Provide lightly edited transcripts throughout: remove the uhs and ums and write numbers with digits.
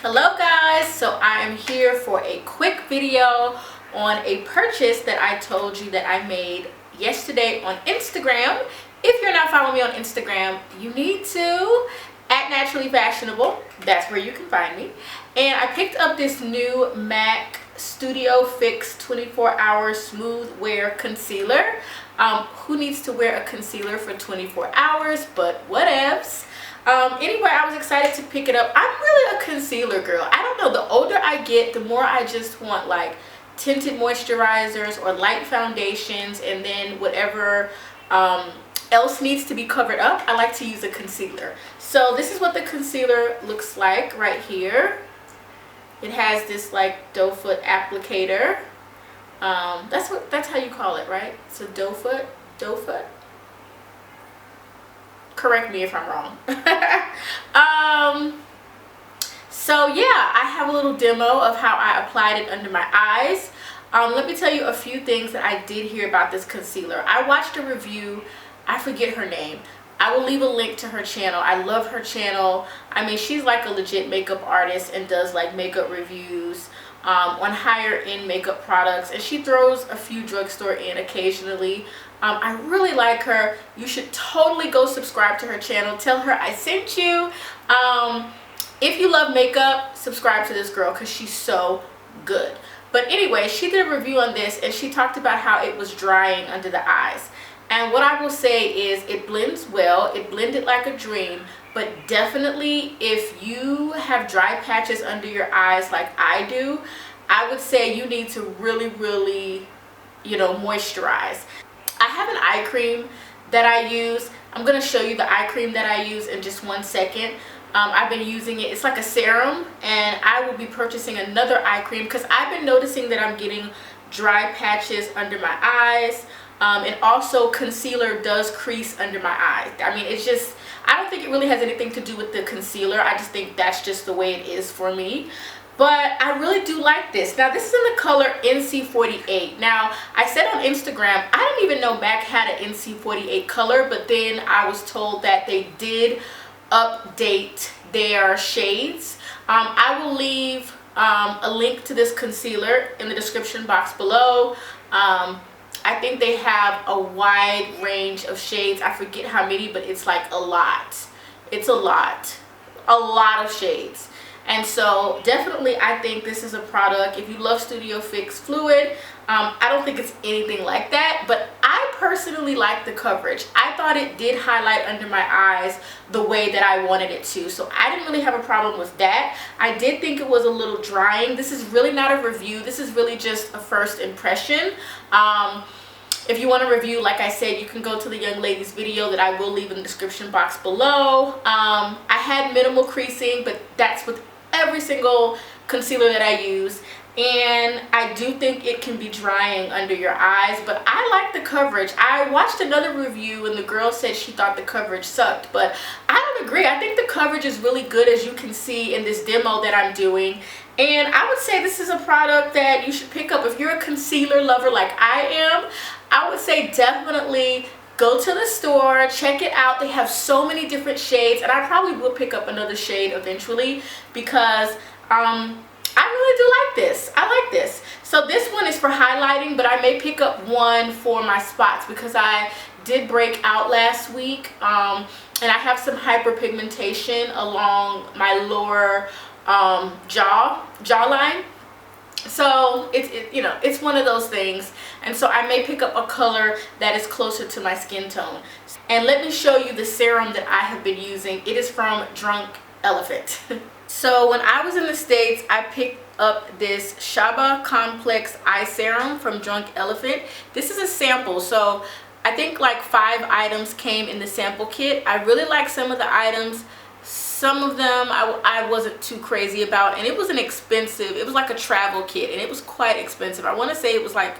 Hello guys, so I am here for a quick video on a purchase that I told you that I made yesterday on Instagram. If you're not following me on Instagram, you need to, at NaturallyFashionable. That's where you can find me. And I picked up this new MAC Studio Fix 24-hour smooth wear concealer. Who needs to wear a concealer for 24 hours, but whatevs. Anyway, I was excited to pick it up. I'm really a concealer girl. I don't know, the older I get, the more I just want like tinted moisturizers or light foundations, and then whatever else needs to be covered up, I like to use a concealer. So this is what the concealer looks like right here. It has this like doe foot applicator. That's how you call it, right? It's a doe foot. Correct me if I'm wrong. So yeah, I have a little demo of how I applied it under my eyes. Let me tell you a few things that I did hear about this concealer. I watched a review, I forget her name. I will leave a link to her channel. I love her channel. I mean, she's like a legit makeup artist and does like makeup reviews on higher end makeup products, and she throws a few drugstore in occasionally. I really like her. You should totally go subscribe to her channel. Tell her I sent you. If you love makeup, subscribe to this girl because she's so good. But anyway, she did a review on this and she talked about how it was drying under the eyes. And what I will say is it blends well. It blended like a dream. But definitely if you have dry patches under your eyes like I do, I would say you need to really, moisturize. I have an eye cream that I use. I'm going to show you the eye cream that I use in just 1 second. I've been using it. It's like a serum, and I will be purchasing another eye cream because I've been noticing that I'm getting dry patches under my eyes. And also concealer does crease under my eyes. I mean, it's just, I don't think it really has anything to do with the concealer. I just think that's just the way it is for me. But I really do like this. Now, this is in the color NC48. Now, I said on Instagram, I didn't even know MAC had an NC48 color, but then I was told that they did update their shades. I will leave a link to this concealer in the description box below. I think they have a wide range of shades. I forget how many, but it's like a lot. It's a lot of shades. And so definitely I think this is a product, if you love Studio Fix Fluid, I don't think it's anything like that, but I personally like the coverage. I thought it did highlight under my eyes the way that I wanted it to, so I didn't really have a problem with that. I did think it was a little drying. This is really not a review. This is really just a first impression. If you want a review, like I said, you can go to the young lady's video that I will leave in the description box below. I had minimal creasing, but that's with every single concealer that I use, and I do think it can be drying under your eyes, but I like the coverage. I watched another review and the girl said she thought the coverage sucked, but I don't agree. I think the coverage is really good, as you can see in this demo that I'm doing, and I would say this is a product that you should pick up. If you're a concealer lover like I am, I would say definitely go to the store, check it out. They have so many different shades, and I probably will pick up another shade eventually because I really do like this. I like this. So this one is for highlighting, but I may pick up one for my spots because I did break out last week, and I have some hyperpigmentation along my lower jawline. So it's one of those things, and so I may pick up a color that is closer to my skin tone. And let me show you the serum that I have been using. It is from Drunk Elephant. So when I was in the States, I picked up this Shaba Complex Eye Serum from Drunk Elephant. This is a sample, so I think like 5 items came in the sample kit. I really like some of the items. Some of them I wasn't too crazy about, and it was it was like a travel kit, and it was quite expensive. I want to say it was like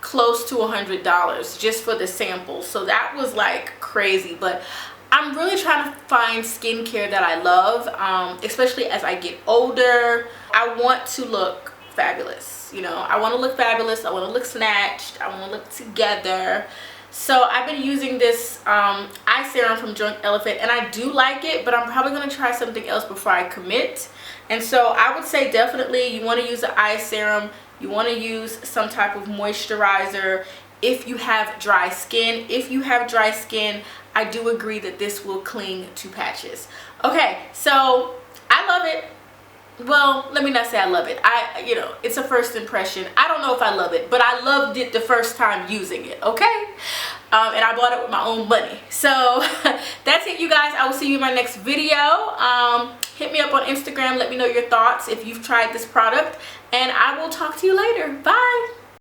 close to $100 just for the sample, so that was like crazy. But I'm really trying to find skincare that I love, especially as I get older. I want to look fabulous, I want to look fabulous. I want to look snatched. I want to look together. So I've been using this eye serum from Drunk Elephant, and I do like it, but I'm probably going to try something else before I commit. And so I would say definitely you want to use the eye serum. You want to use some type of moisturizer if you have dry skin. If you have dry skin, I do agree that this will cling to patches. Okay, so I love it. Well, let me not say I love it. You know, it's a first impression. I don't know if I love it, but I loved it the first time using it, okay? And I bought it with my own money. So that's it, you guys. I will see you in my next video. Hit me up on Instagram. Let me know your thoughts if you've tried this product. And I will talk to you later. Bye.